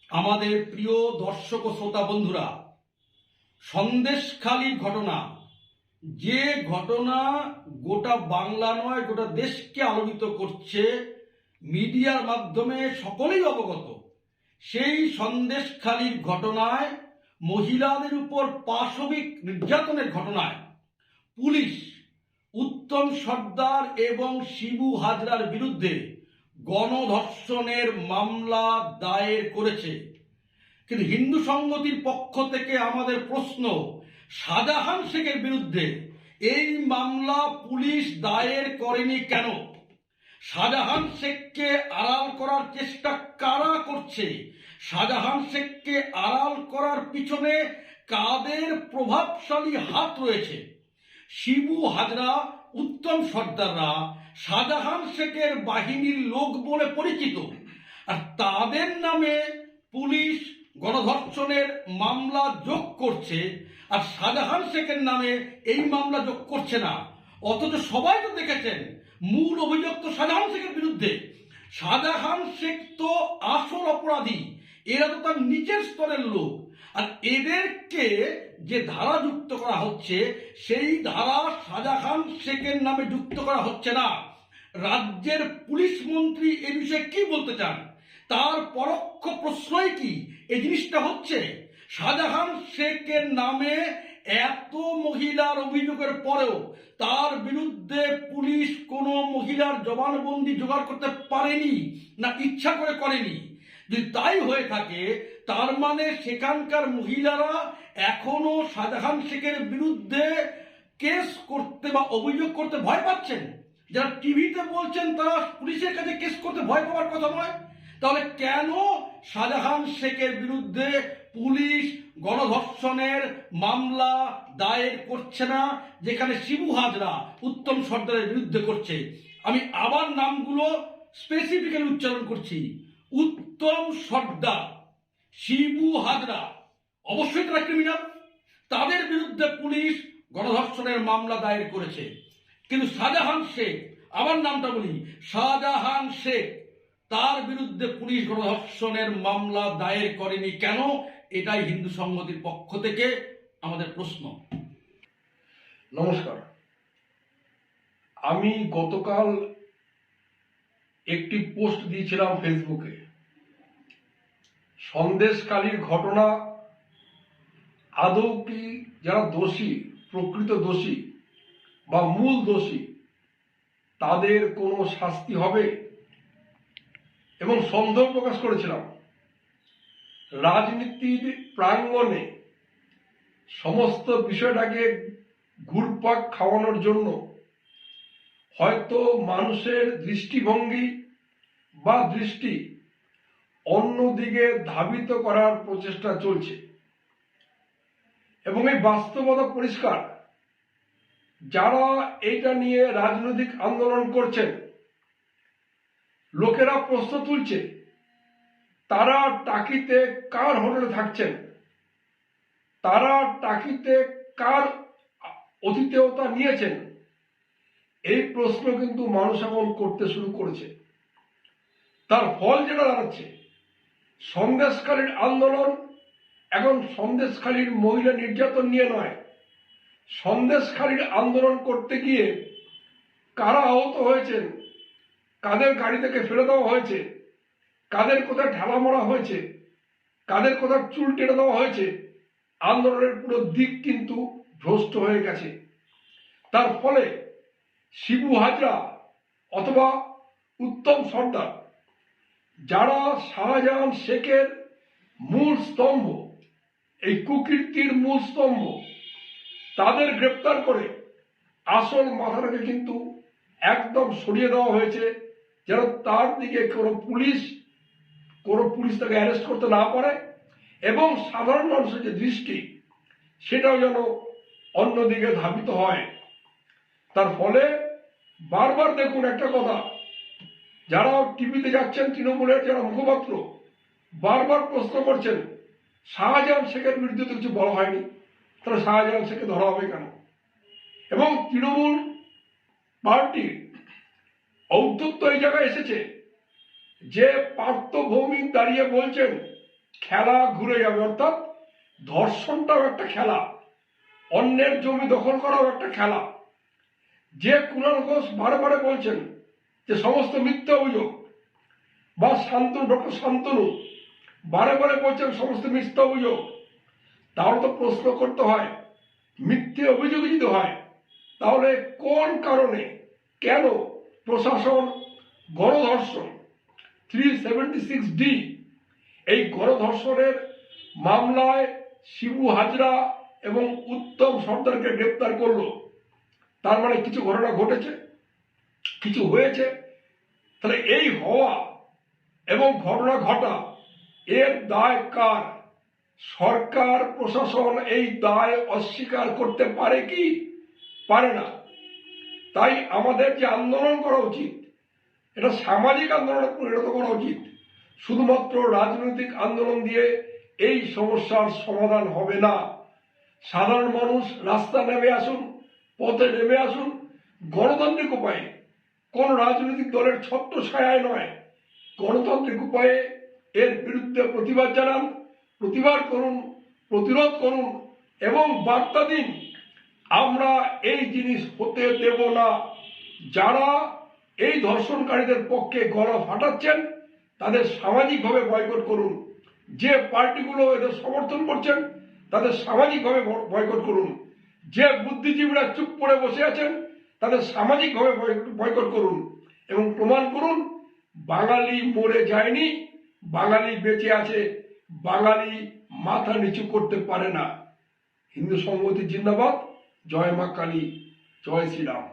আমাদের প্রিয় দর্শক ও শ্রোতা বন্ধুরা, সন্দেশখালির ঘটনা, যে ঘটনা গোটা বাংলা নয় গোটা দেশকে আলোড়িত করছে, মিডিয়ার মাধ্যমে সকলেই অবগত। সেই সন্দেশখালির ঘটনায়, মহিলাদের উপর পাশবিক নির্যাতনের ঘটনায় পুলিশ উত্তম সর্দার এবং শিবু হাজরার বিরুদ্ধে গণধর্ষণের মামলা দায়ের করেছে। কিন্তু হিন্দু সংগতির পক্ষ থেকে আমাদের প্রশ্ন, শাহজাহান শেখের বিরুদ্ধে এই মামলা পুলিশ দায়ের করেনি কেন? শাহজাহান শেখকে আড়াল করার চেষ্টা কারা করছে? শাহজাহান শেখকে আড়াল করার পিছনে কাদের প্রভাবশালী হাত রয়েছে? শিবু হাজরা, উত্তম সর্দাররা শাহজাহান শেখের বাহিনীর লোক বলে পরিচিত, আর তাদের নামে পুলিশ গণধর্ষণের মামলা যোগ করছে, আর শাহজাহান শেখের নামে এই মামলা যোগ করছে না। অথচ সবাই তো দেখেছেন মূল অভিযোগ তো শাহজাহান শেখের বিরুদ্ধে। শাহজাহান শেখ তো আসল অপরাধী, এরা তো তার নিচের স্তরের লোক। আর এদেরকে যে ধারা যুক্ত করা হচ্ছে, সেই ধারা শাহজাহান শেখের নামে যুক্ত করা হচ্ছে না। রাজ্যের পুলিশ মন্ত্রী এ বিষয়ে কি বলতে চান? তার পরোক্ষ প্রশ্রয় কি এই জিনিসটা হচ্ছে? শাহজাহান শেখের নামে এত মহিলার অভিযোগের পরেও তার বিরুদ্ধে পুলিশ কোনো মহিলার জবানবন্দি জোগাড় করতে পারেনি, না ইচ্ছা করে করেনি? যদি তাই হয়ে থাকে, তার মানে সেখানকার মহিলারা এখনো শাহজাহান শেখের বিরুদ্ধে কেস করতে বা অভিযোগ করতে ভয় পাচ্ছেন। যারা টিভিতে বলছেন তারা পুলিশের কাছে কেস করতে ভয় পাওয়ার কথা নয়। তাহলে কেন শাহজাহান শেখের বিরুদ্ধে পুলিশ গণধর্ষণের মামলা দায়ের করছে না, যেখানে শিবু হাজরা, উত্তম সর্দারের বিরুদ্ধে করছে? আমি আবার নামগুলো স্পেসিফিক্যালি উচ্চারণ করছি। উত্তম সর্দার, শিবু হাজরা, অবশ্যই তারা ক্রিমিনাল, তাদের বিরুদ্ধে পুলিশ গণধর্ষণের মামলা দায়ের করেছে। কিন্তু শাহজাহান শেখ, আবার নামটা বলি, শাহজাহান শেখ, তার বিরুদ্ধে পুলিশ গণধর্ষণের মামলা দায়ের করেনি কেন? এটাই হিন্দু সংগতির পক্ষ থেকে আমাদের প্রশ্ন। নমস্কার। আমি গতকাল একটি পোস্ট দিয়েছিলাম ফেসবুকে। সন্দেশখালির ঘটনা আদৌ কি যারা দোষী, প্রকৃত দোষী বা মূল দোষী, তাদের কোনো শাস্তি হবে? এবং সন্দেহ প্রকাশ করেছিলাম, রাজনীতির প্রাঙ্গণে সমস্ত বিষয়টাকে ঘুরপাক খাওয়ানোর জন্য হয়তো মানুষের দৃষ্টিভঙ্গি বা দৃষ্টি অন্যদিকে ধাবিত করার প্রচেষ্টা চলছে। এবং এই বাস্তবতা পরিষ্কার, যারা এটা নিয়ে রাজনৈতিক আন্দোলন করছেন, লোকেরা প্রশ্ন তুলছে, তারা টাকিতে কার হোটেলে থাকছেন, তারা টাকিতে কার অতিথেয়তা নিয়েছেন, এই প্রশ্ন কিন্তু মানুষ এখন করতে শুরু করেছে। তার ফল যেটা দাঁড়াচ্ছে, সন্দেশখালির আন্দোলন এখন সন্দেশখালির মহিলা নির্যাতন নিয়ে নয়। সন্দেশখালির আন্দোলন করতে গিয়ে কারা আহত হয়েছেন, কাদের গাড়ি থেকে ফেলে দেওয়া হয়েছে, কাদের কোথায় ঢালা মারা হয়েছে, কাদের কোথায় চুল টেনে দেওয়া হয়েছে, আন্দোলনের পুরো দিক কিন্তু ভ্রষ্ট হয়ে গেছে। তার ফলে শিবু হাজরা অথবা উত্তম সর্দার, যারা শাহজাহান শেখের মূল স্তম্ভ, এই কুকীর্তির মূল স্তম্ভ, তাদের গ্রেপ্তার করে আসল মাথাটাকে কিন্তু একদম সরিয়ে দেওয়া হয়েছে, যেন তার দিকে কোনো পুলিশ তাকে অ্যারেস্ট করতে না পারে, এবং সাধারণ মানুষের যে দৃষ্টি, সেটাও যেন অন্যদিকে ধাবিত হয়। তার ফলে বারবার দেখুন একটা কথা, যারা টিভিতে যাচ্ছেন, তৃণমূলের যারা মুখপাত্র, বারবার প্রশ্ন করছেন শাহজাহান শেখের বিরুদ্ধে তো কিছু বলা হয়নি, তাহলে শাহজাহান শেখকে ধরা হবে কেন? এবং তৃণমূল পার্টির ঔদ্ধত্য এই জায়গায় এসেছে যে পার্থ ভৌমিক দাঁড়িয়ে বলছেন খেলা ঘুরে যাবে, অর্থাৎ ধর্ষণটাও একটা খেলা, অন্যের জমি দখল করাও একটা খেলা। যে কুণাল ঘোষ বারে বলছেন যে সমস্ত মিথ্যা অভিযোগ, বা ডক্টর শান্তনু বারে বলছেন সমস্ত মিথ্যা অভিযোগ, তাহলে তো প্রশ্ন করতে হয়, মিথ্যে অভিযোগ যদি হয় তাহলে কোন কারণে, কেন প্রশাসন গণধর্ষণ 376D এই গণধর্ষণের মামলায় শিবু হাজরা এবং উত্তম সর্দারকে গ্রেপ্তার করলো? তার মানে কিছু ঘটনা ঘটেছে, কিছু হয়েছে। তাহলে এই হওয়া এবং ঘটনা ঘটা এর দায় কার? সরকার প্রশাসন এই দায় অস্বীকার করতে পারে কি? পারে না। তাই আমাদের যে আন্দোলন করা উচিত, এটা সামাজিক আন্দোলনে পরিণত করা উচিত। শুধুমাত্র রাজনৈতিক আন্দোলন দিয়ে এই সমস্যার সমাধান হবে না। সাধারণ মানুষ রাস্তা নেমে আসুন, পথে নেমে আসুন, গণতান্ত্রিক উপায়ে, কোন রাজনৈতিক দলের ছত্র ছায়ায় নয়, গণতান্ত্রিক উপায়ে এর বিরুদ্ধে প্রতিবাদ জানান, প্রতিবাদ করুন, প্রতিরোধ করুন এবং বার্তা দিন আমরা এই জিনিস হতে দেব না। যারা এই ধর্ষণকারীদের পক্ষে গলা ফাটাচ্ছেন তাদের সামাজিকভাবে বয়কট করুন। যে পার্টিগুলো এদের সমর্থন করছেন তাদের সামাজিকভাবে বয়কট করুন। যে বুদ্ধিজীবীরা চুপ করে বসে আছেন তাদের সামাজিকভাবে বয়কট করুন এবং প্রমাণ করুন বাঙালি মরে যায়নি, বাঙালি বেঁচে আছে, বাঙালি মাথা নিচু করতে পারে না। হিন্দু সংহতি জিন্দাবাদ। জয় মা কালী, জয় শ্রীরাম।